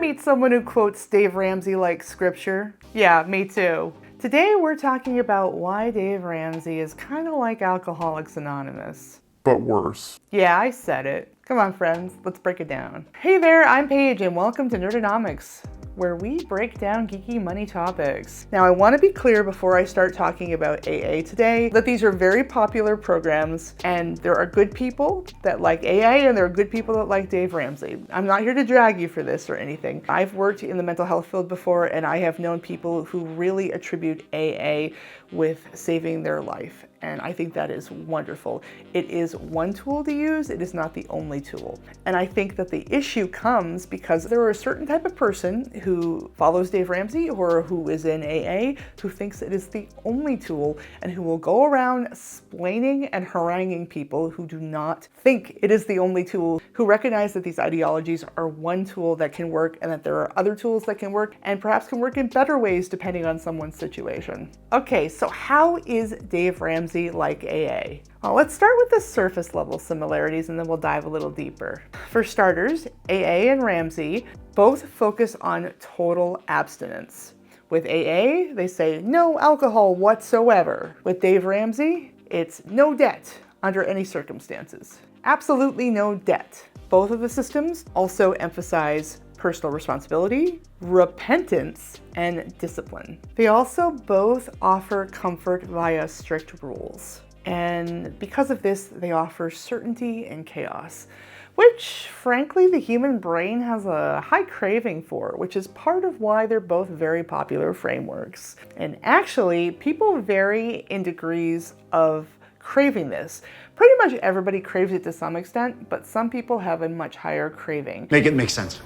meet someone who quotes Dave Ramsey like scripture? Yeah, me too. Today we're talking about why Dave Ramsey is kind of like Alcoholics Anonymous. But worse. Yeah, I said it. Come on, friends, let's break it down. Hey there, I'm Paige, and welcome to Nerdonomics, where we break down geeky money topics. Now, I want to be clear before I start talking about AA today that these are very popular programs, and there are good people that like AA, and there are good people that like Dave Ramsey. I'm not here to drag you for this or anything. I've worked in the mental health field before, and I have known people who really attribute AA with saving their life. And I think that is wonderful. It is one tool to use, it is not the only tool. And I think that the issue comes because there are a certain type of person who follows Dave Ramsey or who is in AA who thinks it is the only tool and who will go around splaining and haranguing people who do not think it is the only tool, who recognize that these ideologies are one tool that can work and that there are other tools that can work and perhaps can work in better ways depending on someone's situation. Okay, so how is Dave Ramsey like AA? Well, let's start with the surface level similarities and then we'll dive a little deeper. For starters, AA and Ramsey both focus on total abstinence. With AA, they say no alcohol whatsoever. With Dave Ramsey, it's no debt under any circumstances. Absolutely no debt. Both of the systems also emphasize personal responsibility, repentance, and discipline. They also both offer comfort via strict rules. And because of this, they offer certainty and chaos, which frankly the human brain has a high craving for, which is part of why they're both very popular frameworks. And actually, people vary in degrees of craving this. Pretty much everybody craves it to some extent, but some people have a much higher craving. Make it make sense.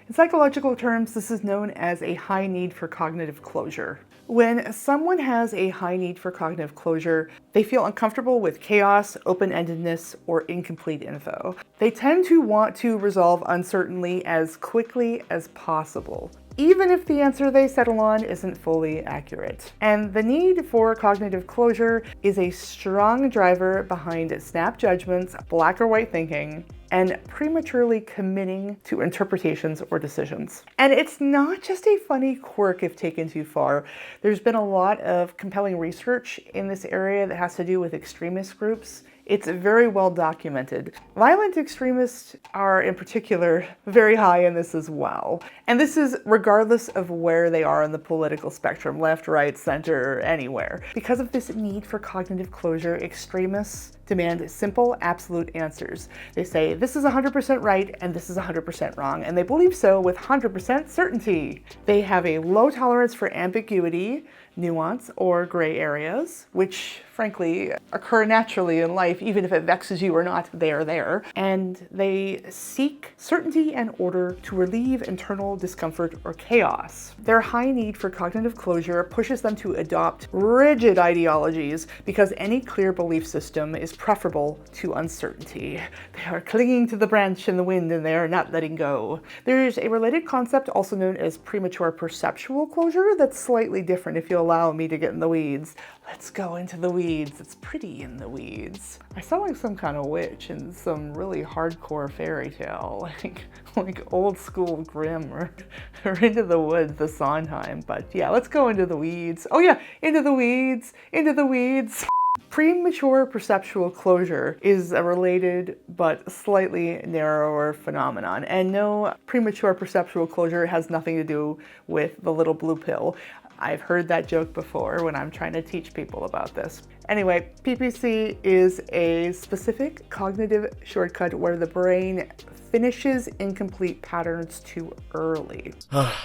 In psychological terms, this is known as a high need for cognitive closure. When someone has a high need for cognitive closure, they feel uncomfortable with chaos, open-endedness, or incomplete info. They tend to want to resolve uncertainty as quickly as possible, even if the answer they settle on isn't fully accurate. And the need for cognitive closure is a strong driver behind snap judgments, black or white thinking, and prematurely committing to interpretations or decisions. And it's not just a funny quirk if taken too far. There's been a lot of compelling research in this area that has to do with extremist groups. It's very well documented. Violent extremists are, in particular, very high in this as well. And this is regardless of where they are on the political spectrum, left, right, center, anywhere. Because of this need for cognitive closure, extremists demand simple, absolute answers. They say, this is 100% right and this is 100% wrong, and they believe so with 100% certainty. They have a low tolerance for ambiguity, nuance, or gray areas, which frankly occur naturally in life, even if it vexes you or not, they are there. And they seek certainty and order to relieve internal discomfort or chaos. Their high need for cognitive closure pushes them to adopt rigid ideologies because any clear belief system is preferable to uncertainty. They are clinging to the branch in the wind and they are not letting go. There's a related concept also known as premature perceptual closure that's slightly different if you'll allow me to get in the weeds. Let's go into the weeds. It's pretty in the weeds. I sound like some kind of witch in some really hardcore fairy tale, like old school Grimm or Into the Woods, the Sondheim. But yeah, let's go into the weeds. Oh yeah, into the weeds, into the weeds. Premature perceptual closure is a related but slightly narrower phenomenon. And no, premature perceptual closure has nothing to do with the little blue pill. I've heard that joke before when I'm trying to teach people about this. Anyway, PPC is a specific cognitive shortcut where the brain finishes incomplete patterns too early.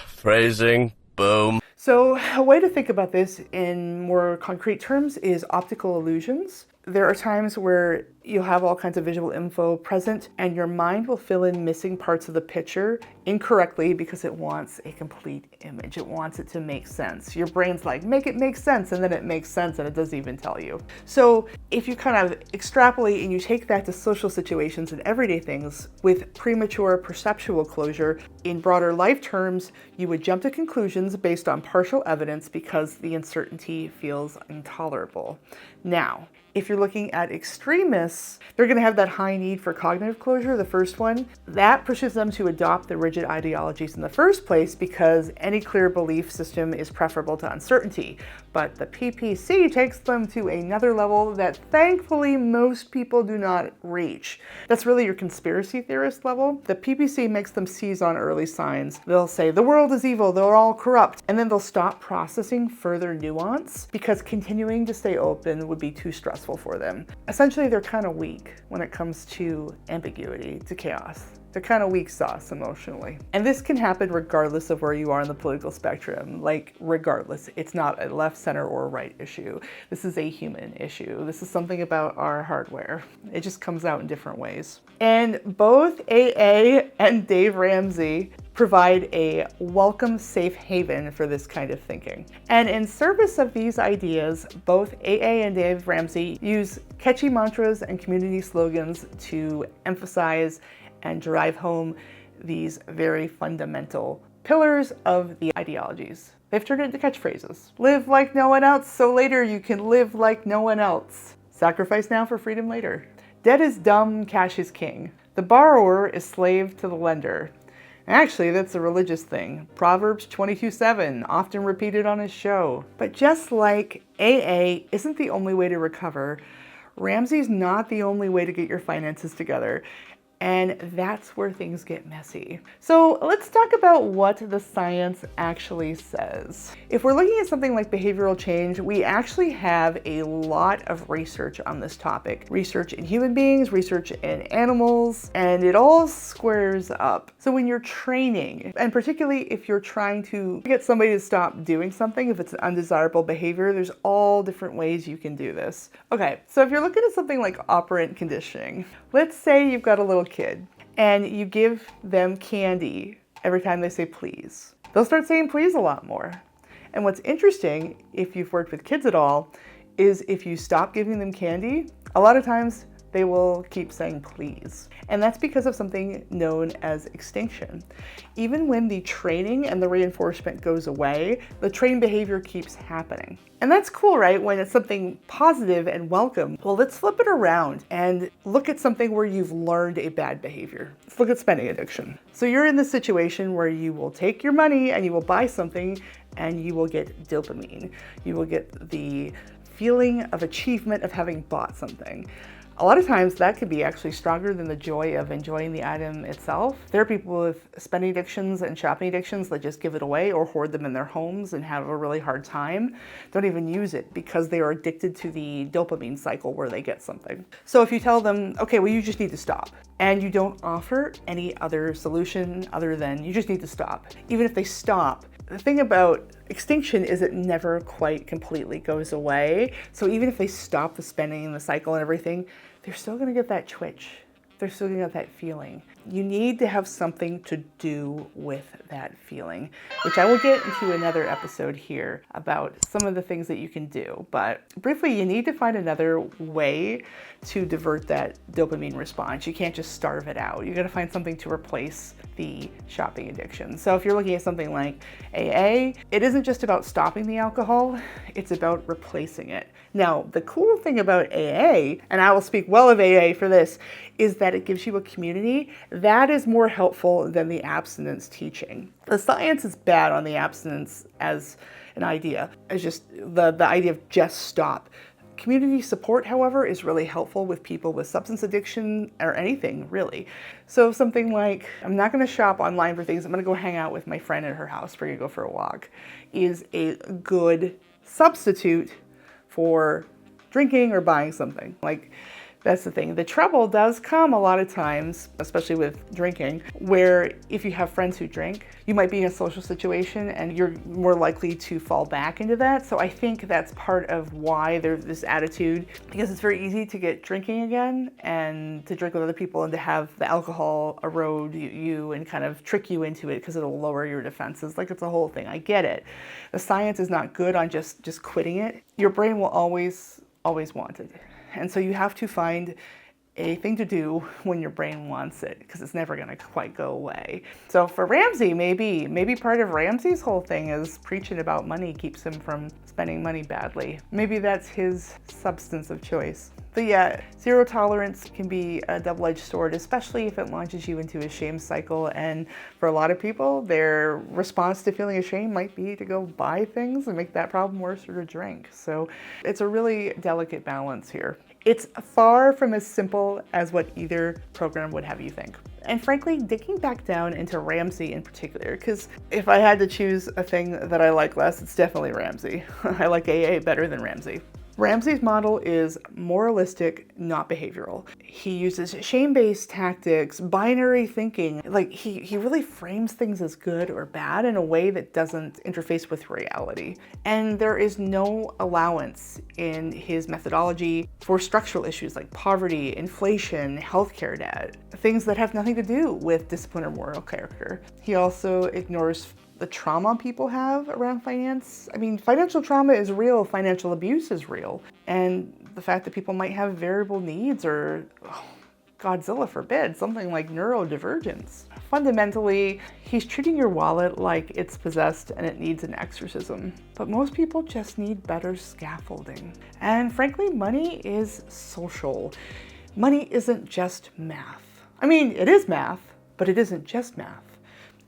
Phrasing, boom. So a way to think about this in more concrete terms is optical illusions. There are times where you'll have all kinds of visual info present and your mind will fill in missing parts of the picture incorrectly because it wants a complete image. It wants it to make sense. Your brain's like, make it make sense, and then it makes sense and it doesn't even tell you. So if you kind of extrapolate and you take that to social situations and everyday things with premature perceptual closure, in broader life terms, you would jump to conclusions based on partial evidence because the uncertainty feels intolerable. Now, If you're looking at extremists, they're going to have that high need for cognitive closure, the first one. That pushes them to adopt the rigid ideologies in the first place because any clear belief system is preferable to uncertainty. But the PPC takes them to another level that thankfully most people do not reach. That's really your conspiracy theorist level. The PPC makes them seize on early signs. They'll say, the world is evil, they're all corrupt, and then they'll stop processing further nuance because continuing to stay open would be too stressful for them. Essentially, they're kind of weak when it comes to ambiguity, to chaos. They're kind of weak sauce emotionally. And this can happen regardless of where you are on the political spectrum. Like, regardless. It's not a left, center, or right issue. This is a human issue. This is something about our hardware. It just comes out in different ways. And both AA and Dave Ramsey provide a welcome safe haven for this kind of thinking. And in service of these ideas, both AA and Dave Ramsey use catchy mantras and community slogans to emphasize and drive home these very fundamental pillars of the ideologies. They've turned it into catchphrases. Live like no one else, so later you can live like no one else. Sacrifice now for freedom later. Debt is dumb, cash is king. The borrower is slave to the lender. Actually, that's a religious thing. Proverbs 22:7, often repeated on his show. But just like AA isn't the only way to recover, Ramsey's not the only way to get your finances together. And that's where things get messy. So let's talk about what the science actually says. If we're looking at something like behavioral change, we actually have a lot of research on this topic. Research in human beings, research in animals, and it all squares up. So when you're training, and particularly if you're trying to get somebody to stop doing something, if it's an undesirable behavior, there's all different ways you can do this. Okay, so if you're looking at something like operant conditioning, let's say you've got a little kid and you give them candy every time they say please. They'll start saying please a lot more. And what's interesting, if you've worked with kids at all, is if you stop giving them candy, a lot of times they will keep saying please. And that's because of something known as extinction. Even when the training and the reinforcement goes away, the trained behavior keeps happening. And that's cool, right? When it's something positive and welcome. Well, let's flip it around and look at something where you've learned a bad behavior. Let's look at spending addiction. So you're in this situation where you will take your money and you will buy something and you will get dopamine. You will get the feeling of achievement of having bought something. A lot of times that could be actually stronger than the joy of enjoying the item itself. There are people with spending addictions and shopping addictions that just give it away or hoard them in their homes and have a really hard time. Don't even use it because they are addicted to the dopamine cycle where they get something. So if you tell them, okay, well, you just need to stop, and you don't offer any other solution other than you just need to stop. Even if they stop, the thing about extinction is it never quite completely goes away. So even if they stop the spending and the cycle and everything, they're still gonna get that twitch. They're still gonna get that feeling. You need to have something to do with that feeling, which I will get into another episode here about some of the things that you can do. But briefly, you need to find another way to divert that dopamine response. You can't just starve it out. You gotta find something to replace the shopping addiction. So if you're looking at something like AA, it isn't just about stopping the alcohol, it's about replacing it. Now, the cool thing about AA, and I will speak well of AA for this, is that it gives you a community that is more helpful than the abstinence teaching. The science is bad on the abstinence as an idea. It's just the idea of just stop. Community support, however, is really helpful with people with substance addiction or anything, really. So something like, I'm not going to shop online for things, I'm going to go hang out with my friend at her house, we're going to go for a walk, is a good substitute for drinking or buying something. Like, that's the thing. The trouble does come a lot of times, especially with drinking, where if you have friends who drink, you might be in a social situation and you're more likely to fall back into that. So I think that's part of why there's this attitude, because it's very easy to get drinking again and to drink with other people and to have the alcohol erode you and kind of trick you into it because it'll lower your defenses. Like, it's a whole thing. I get it. The science is not good on just quitting it. Your brain will always want it. And so you have to find a thing to do when your brain wants it, because it's never going to quite go away. So for Ramsey, maybe part of Ramsey's whole thing is preaching about money keeps him from spending money badly. Maybe that's his substance of choice. But yeah, zero tolerance can be a double-edged sword, especially if it launches you into a shame cycle. And for a lot of people, their response to feeling ashamed might be to go buy things and make that problem worse, or to drink. So it's a really delicate balance here. It's far from as simple as what either program would have you think. And frankly, digging back down into Ramsey in particular, because if I had to choose a thing that I like less, it's definitely Ramsey. I like AA better than Ramsey. Ramsey's model is moralistic, not behavioral. He uses shame-based tactics, binary thinking. Like he really frames things as good or bad in a way that doesn't interface with reality. And there is no allowance in his methodology for structural issues like poverty, inflation, healthcare debt, things that have nothing to do with discipline or moral character. He also ignores the trauma people have around finance. I mean, financial trauma is real, financial abuse is real. And the fact that people might have variable needs, or Godzilla forbid, something like neurodivergence. Fundamentally, he's treating your wallet like it's possessed and it needs an exorcism. But most people just need better scaffolding. And frankly, money is social. Money isn't just math. I mean, it is math, but it isn't just math.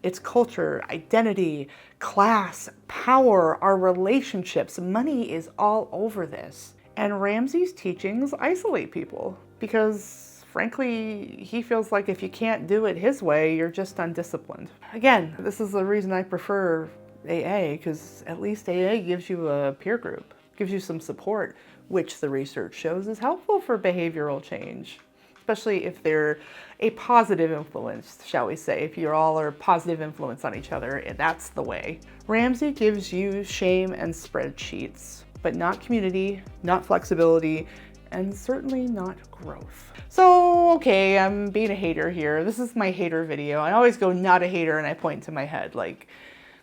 It's culture, identity, class, power, our relationships. Money is all over this. And Ramsey's teachings isolate people because, frankly, he feels like if you can't do it his way, you're just undisciplined. Again, this is the reason I prefer AA, because at least AA gives you a peer group, gives you some support, which the research shows is helpful for behavioral change. Especially if they're a positive influence, shall we say. If you all are positive influence on each other, that's the way. Ramsey gives you shame and spreadsheets, but not community, not flexibility, and certainly not growth. So, okay, I'm being a hater here. This is my hater video. I always go not a hater and I point to my head like,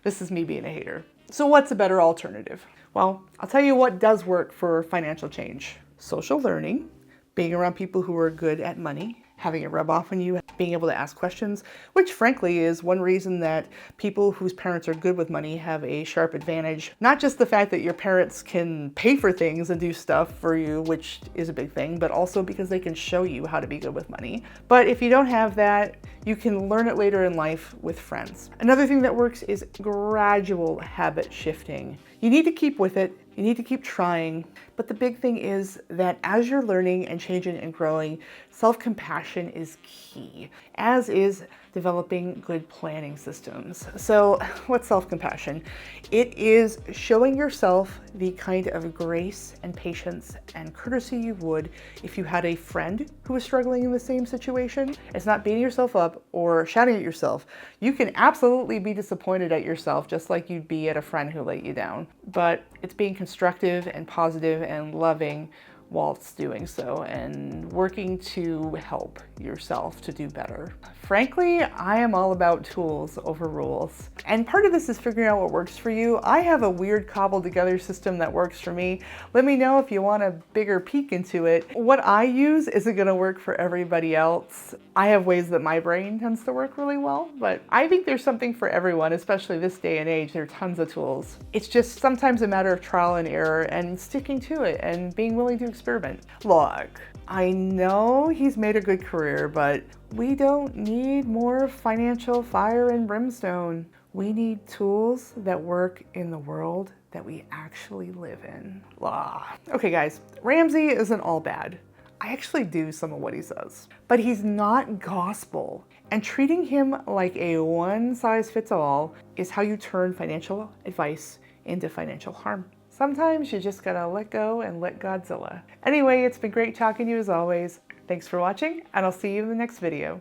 this is me being a hater. So what's a better alternative? Well, I'll tell you what does work for financial change. Social learning, being around people who are good at money, having it rub off on you, being able to ask questions, which frankly is one reason that people whose parents are good with money have a sharp advantage. Not just the fact that your parents can pay for things and do stuff for you, which is a big thing, but also because they can show you how to be good with money. But if you don't have that, you can learn it later in life with friends. Another thing that works is gradual habit shifting. You need to keep with it. You need to keep trying. But the big thing is that as you're learning and changing and growing, self-compassion is key, as is developing good planning systems. So what's self-compassion? It is showing yourself the kind of grace and patience and courtesy you would if you had a friend who was struggling in the same situation. It's not beating yourself up or shouting at yourself. You can absolutely be disappointed at yourself just like you'd be at a friend who let you down. But it's being constructive and positive and loving whilst doing so, and working to help yourself to do better. Frankly, I am all about tools over rules. And part of this is figuring out what works for you. I have a weird cobbled together system that works for me. Let me know if you want a bigger peek into it. What I use isn't gonna work for everybody else. I have ways that my brain tends to work really well, but I think there's something for everyone, especially this day and age. There are tons of tools. It's just sometimes a matter of trial and error and sticking to it and being willing to experiment. Look, I know he's made a good career, but we don't need more financial fire and brimstone. We need tools that work in the world that we actually live in. Blah. Okay guys, Ramsey isn't all bad. I actually do some of what he says, but he's not gospel. And treating him like a one-size-fits-all is how you turn financial advice into financial harm. Sometimes you just gotta let go and let Godzilla. Anyway, it's been great talking to you as always. Thanks for watching, and I'll see you in the next video.